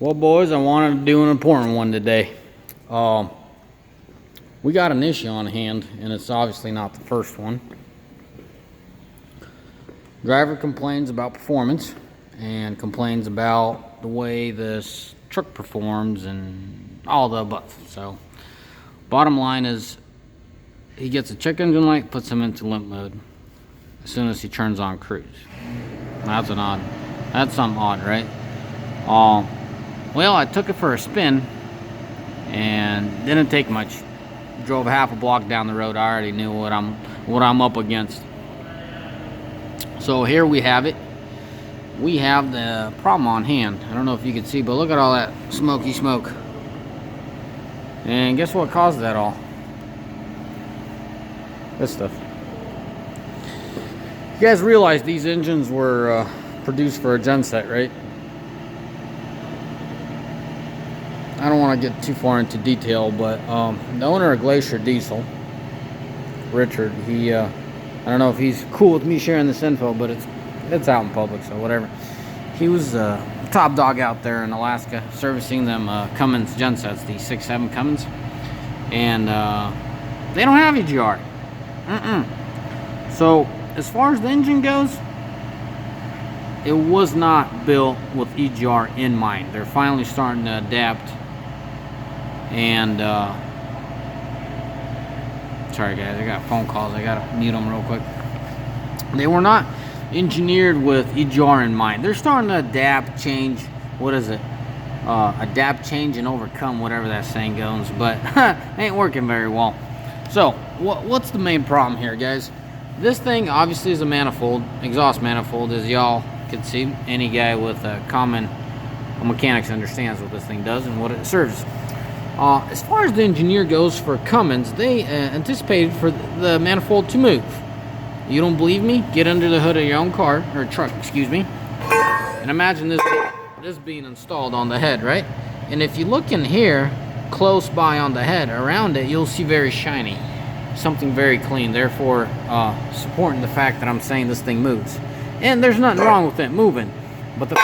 Well, boys, I wanted to do an important one today. We got an issue on hand, and it's obviously not the first one. Driver complains about performance and complains about the way this truck performs and all the above. So, bottom line is, he gets a check engine light, puts him into limp mode as soon as he turns on cruise. That's something odd, right? Well, I took it for a spin and didn't take much. Drove half a block down the road. I already knew what I'm up against. So here we have it. We have the problem on hand. I don't know if you can see, but look at all that smoky smoke. And guess what caused that all? This stuff. You guys realize these engines were produced for a genset, right? I don't want to get too far into detail, but the owner of Glacier Diesel, Richard, I don't know if he's cool with me sharing this info, but it's out in public, so whatever. He was top dog out there in Alaska servicing them Cummins gensets, the 6.7 Cummins, and they don't have EGR. So as far as the engine goes, it was not built with EGR in mind. They're finally starting to adapt. And sorry guys, I got phone calls. I gotta mute them real quick. They were not engineered with EGR in mind. They're starting to adapt, change. What is it? Adapt, change, and overcome, whatever that saying goes. But ain't working very well. So what's the main problem here, guys? This thing obviously is a manifold, exhaust manifold, as y'all can see. Any guy with a common mechanics understands what this thing does and what it serves. As far as the engineer goes for Cummins, they anticipated for the manifold to move. You don't believe me? Get under the hood of your own car, or truck, excuse me, and imagine this being installed on the head, right? And if you look in here, close by on the head, around it, you'll see very shiny, something very clean, therefore supporting the fact that I'm saying this thing moves. And there's nothing wrong with it moving, but the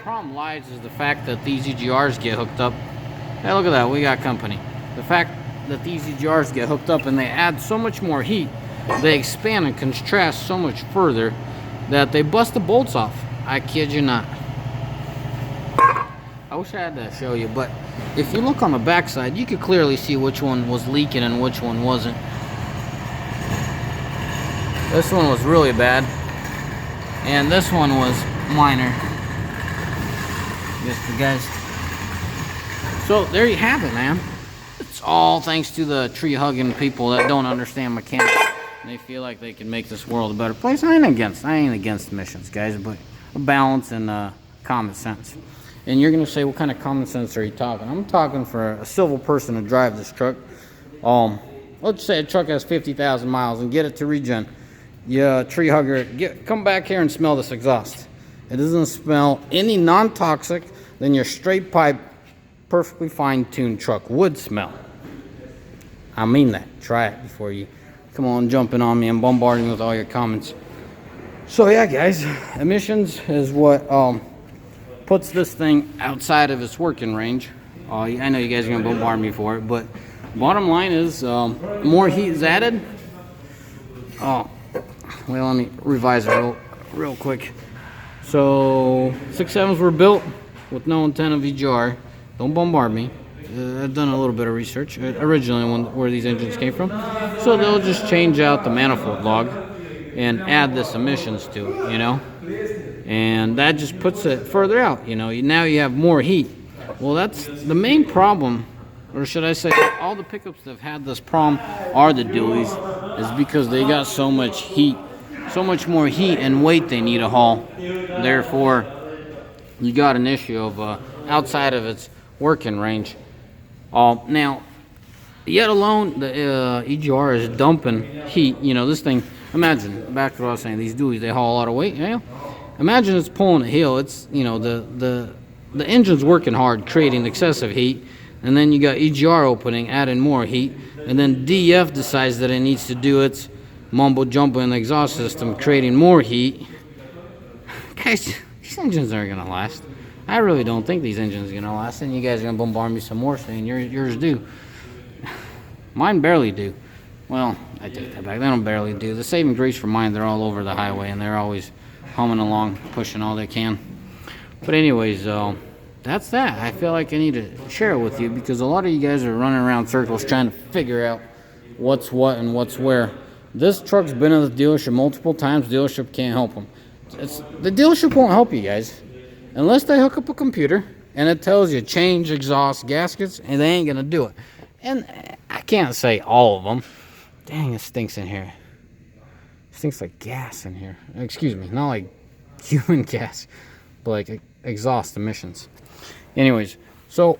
problem lies is the fact that these EGRs get hooked up. Hey, look at that, we got company. The fact that these EGRs get hooked up and they add so much more heat, they expand and contrast so much further that they bust the bolts off. I kid you not. I wish I had to show you, but if you look on the back side, you could clearly see which one was leaking and which one wasn't. This one was really bad, and this one was minor. Yes, you guys. So there you have it, man. It's all thanks to the tree-hugging people that don't understand mechanics. They feel like they can make this world a better place. I ain't against emissions, guys, but a balance and common sense. And you're gonna say, what kind of common sense are you talking? I'm talking for a civil person to drive this truck. Let's say a truck has 50,000 miles and get it to regen. Yeah, tree hugger, come back here and smell this exhaust. It doesn't smell any non-toxic than your straight pipe, perfectly fine-tuned truck would smell. I mean that. Try it before you come on jumping on me and bombarding me with all your comments. So yeah, guys, emissions is what puts this thing outside of its working range. I know you guys are gonna bombard me for it, but bottom line is more heat is added. Well, let me revise it real quick. So 6.7s were built with no intent of EGR. Don't bombard me. I've done a little bit of research originally where these engines came from. So they'll just change out the manifold log and add this emissions to it, you know? And that just puts it further out, you know? Now you have more heat. Well, that's the main problem, or should I say all the pickups that have had this problem are the dualies, is because they got so much heat, so much more heat and weight they need to haul. Therefore, you got an issue of outside of its working range. Now, yet alone, the EGR is dumping heat. You know, this thing, imagine, back to what I was saying, these dualies, they haul a lot of weight, you know? Imagine it's pulling a hill. It's, you know, the engine's working hard, creating excessive heat, and then you got EGR opening, adding more heat, and then DEF decides that it needs to do its mumbo jumbo in the exhaust system, creating more heat. Guys, these engines aren't gonna last. I really don't think these engines are gonna last, and you guys are gonna bombard me some more saying yours do. Mine barely do. Well, I take that back. They don't barely do. The saving grace for mine, they're all over the highway, and they're always humming along, pushing all they can. But anyways, that's that. I feel like I need to share it with you because a lot of you guys are running around circles trying to figure out what's what and what's where. This truck's been in the dealership multiple times. The dealership can't help them. The dealership won't help you guys unless they hook up a computer and it tells you change exhaust gaskets, and they ain't gonna do it. And I can't say all of them. Dang, it stinks in here. It stinks like gas in here. Excuse me, not like human gas, but like exhaust emissions. Anyways, so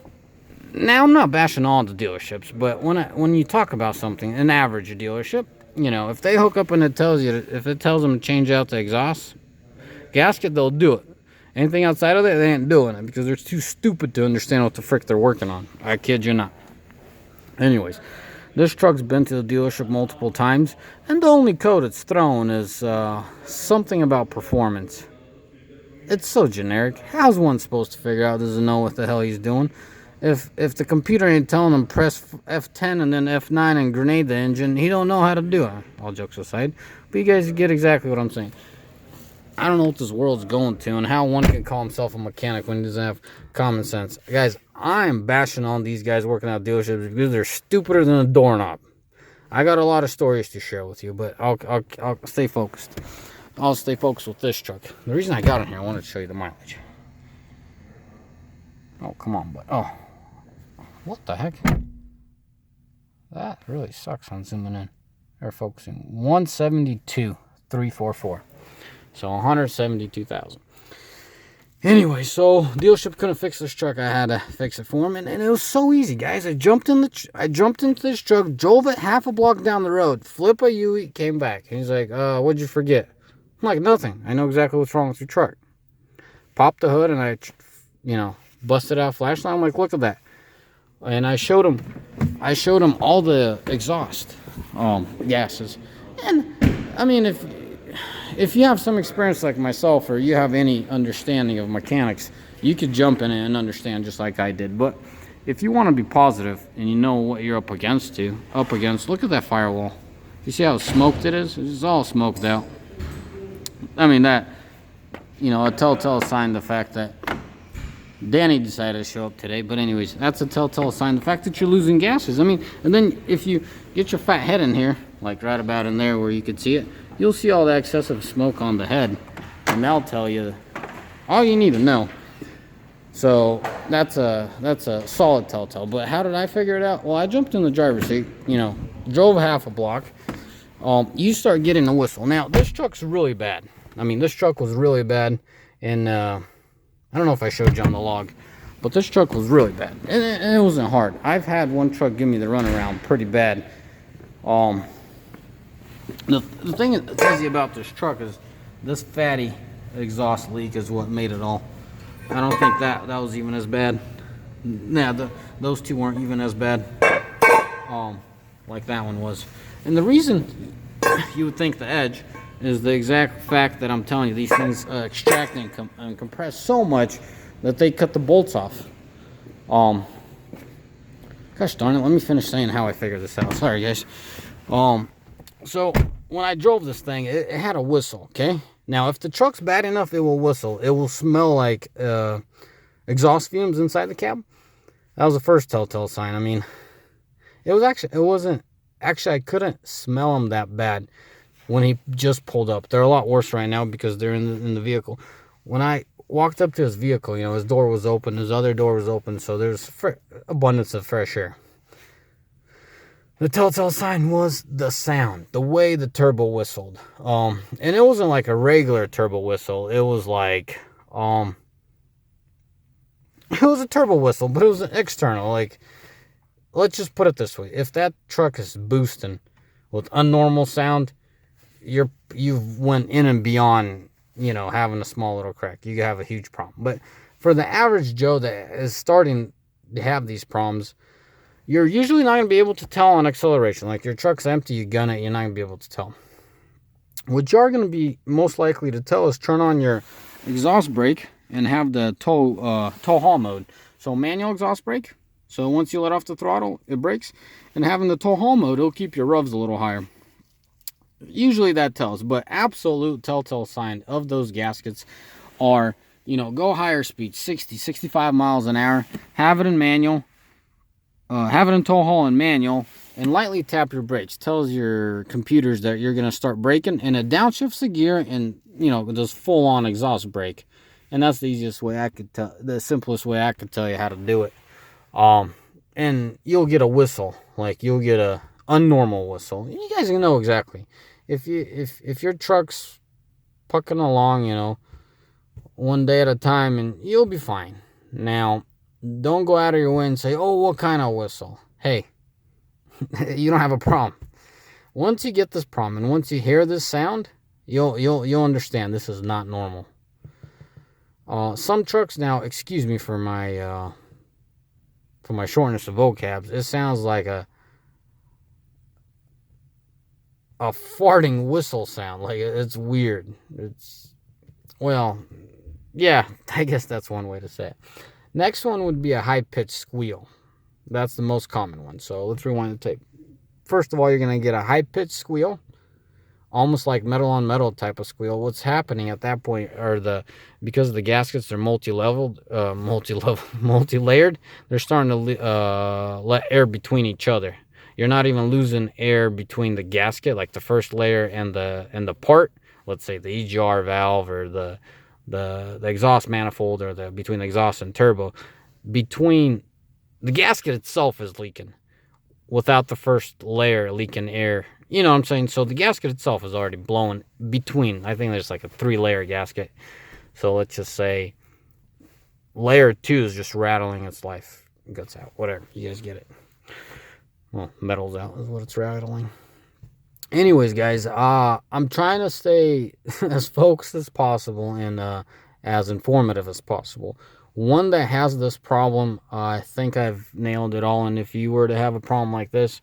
now I'm not bashing all the dealerships, but when you talk about something, an average dealership, you know, if they hook up and it tells you, if it tells them to change out the exhaust gasket, they'll do it. Anything outside of that, they ain't doing it because they're too stupid to understand what the frick they're working on. I kid you not. Anyways, this truck's been to the dealership multiple times, and the only code it's thrown is something about performance. It's so generic. How's one supposed to figure out? Doesn't know what the hell he's doing. If the computer ain't telling him press F10 and then F9 and grenade the engine, he don't know how to do it. All jokes aside, but you guys get exactly what I'm saying. I don't know what this world's going to and how one can call himself a mechanic when he doesn't have common sense. Guys, I'm bashing on these guys working out dealerships because they're stupider than a doorknob. I got a lot of stories to share with you, but I'll stay focused. I'll stay focused with this truck. The reason I got in here, I wanted to show you the mileage. Oh, come on, but oh. What the heck? That really sucks on zooming in or focusing. 172,344. So 172,000. Anyway, so dealership couldn't fix this truck. I had to fix it for him, and it was so easy, guys. I jumped into this truck, drove it half a block down the road, flip a U, came back, and he's like, "What'd you forget?" I'm like, "Nothing. I know exactly what's wrong with your truck." Popped the hood, and I, busted out a flashlight. I'm like, "Look at that." And I showed him all the exhaust gases. And I mean, if you have some experience like myself, or you have any understanding of mechanics, you could jump in and understand just like I did. But if you want to be positive and you know what you're up against, look at that firewall. You see how smoked it is? It's all smoked out. I mean, that, a telltale sign, the fact that Danny decided to show up today. But anyways, that's a telltale sign, the fact that you're losing gases. I mean, and then if you get your fat head in here, like right about in there where you could see it, you'll see all the excessive smoke on the head, and that'll tell you all you need to know. So that's a solid telltale. But how did I figure it out? Well, I jumped in the driver's seat, drove half a block. You start getting a whistle. Now, this truck's really bad. I mean, this truck was really bad, and I don't know if I showed you on the log, but this truck was really bad, and it wasn't hard. I've had one truck give me the runaround pretty bad. The thing that's crazy about this truck is this fatty exhaust leak is what made it all. I don't think that was even as bad. Nah, those two weren't even as bad like that one was. And the reason you would think the edge is the exact fact that I'm telling you, these things extract and compress so much that they cut the bolts off. Gosh darn it, let me finish saying how I figured this out. Sorry, guys. So when I drove this thing, it had a whistle, okay? Now, if the truck's bad enough, it will whistle. It will smell like exhaust fumes inside the cab. That was the first telltale sign. I mean, I couldn't smell them that bad when he just pulled up. They're a lot worse right now because they're in the vehicle. When I walked up to his vehicle, his door was open, his other door was open, so there's abundance of fresh air. The telltale sign was the sound, the way the turbo whistled. And it wasn't like a regular turbo whistle. It was like, it was a turbo whistle, but it was an external. Like, let's just put it this way. If that truck is boosting with unnormal sound, you've went in and beyond, having a small little crack. You have a huge problem. But for the average Joe that is starting to have these problems, you're usually not going to be able to tell on acceleration. Like, your truck's empty, you gun it, you're not going to be able to tell. What you are going to be most likely to tell is turn on your exhaust brake and have the tow haul mode. So manual exhaust brake. So once you let off the throttle, it brakes. And having the tow haul mode, it'll keep your revs a little higher. Usually that tells, but absolute telltale sign of those gaskets are, you know, go higher speed, 60, 65 miles an hour. Have it in manual. Have it in tow haul and manual. And lightly tap your brakes. Tells your computers that you're going to start braking. And it downshifts the gear and, you know, just full on exhaust brake. And that's the easiest way I could tell, the simplest way I could tell you how to do it. And you'll get a whistle, like you'll get a unnormal whistle. You guys can know exactly. If your truck's pucking along, you know, one day at a time, and you'll be fine. Now, don't go out of your way and say, "Oh, what kind of whistle?" Hey, you don't have a problem. Once you get this problem, and once you hear this sound, you'll understand this is not normal. Some trucks now, excuse me for my shortness of vocabs, it sounds like a farting whistle sound. Like, it's weird. Well, yeah, I guess that's one way to say it. Next one would be a high-pitched squeal. That's the most common one. So let's rewind the tape. First of all, you're going to get a high-pitched squeal, almost like metal-on-metal type of squeal. What's happening at that point are because the gaskets are multi-layered, they're starting to let air between each other. You're not even losing air between the gasket, like the first layer and the part. Let's say the EGR valve or the exhaust manifold, or between the exhaust and turbo. Between the gasket itself is leaking without the first layer leaking air. You know what I'm saying? So the gasket itself is already blowing between. I think there's like a 3-layer gasket. So let's just say layer 2 is just rattling its life guts out. Whatever. You guys get it. Well, metal's out is what it's rattling. Anyways, guys, I'm trying to stay as focused as possible and as informative as possible. One that has this problem, I think I've nailed it all. And if you were to have a problem like this,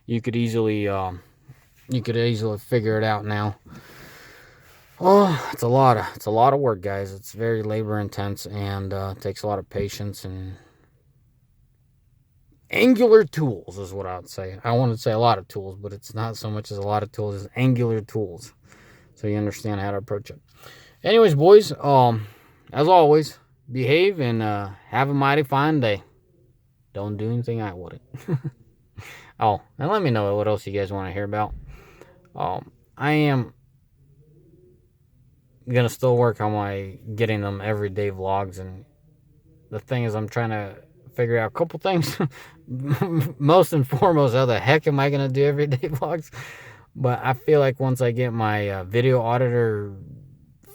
you could easily figure it out now. Oh, it's a lot of work, guys. It's very labor intense and takes a lot of patience and angular tools is what I would say. I want to say a lot of tools, but it's not so much as a lot of tools as angular tools. So you understand how to approach it. Anyways, boys, as always, behave and have a mighty fine day. Don't do anything I wouldn't. Oh, and let me know what else you guys want to hear about. I am gonna still work on my getting them everyday vlogs, and the thing is, I'm trying to figure out a couple things. Most and foremost, how the heck am I gonna do everyday vlogs? But I feel like once I get my video auditor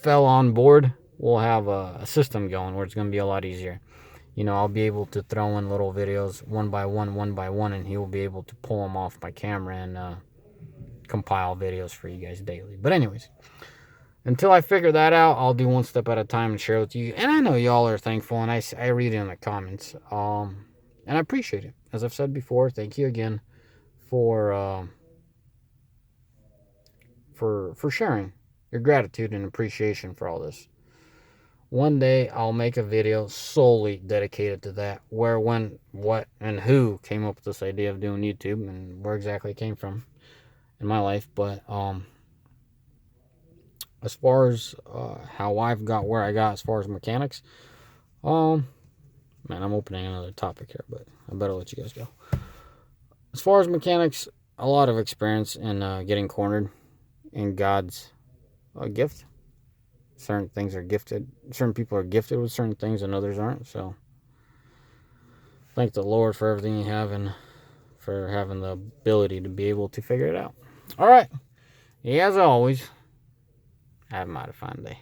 fell on board, we'll have a system going where it's gonna be a lot easier. You know, I'll be able to throw in little videos one by one, and he will be able to pull them off my camera and compile videos for you guys daily. But anyways, until I figure that out, I'll do one step at a time and share with you. And I know y'all are thankful, and I read it in the comments. And I appreciate it. As I've said before, thank you again for sharing your gratitude and appreciation for all this. One day I'll make a video solely dedicated to that, where, when, what, and who came up with this idea of doing YouTube and where exactly it came from in my life. But as far as how I've got where I got as far as mechanics, man, I'm opening another topic here, but I better let you guys go. As far as mechanics, a lot of experience in getting cornered in God's gift. Certain things are gifted. Certain people are gifted with certain things and others aren't. So thank the Lord for everything you have and for having the ability to be able to figure it out. All right. As always, have a mighty fine day.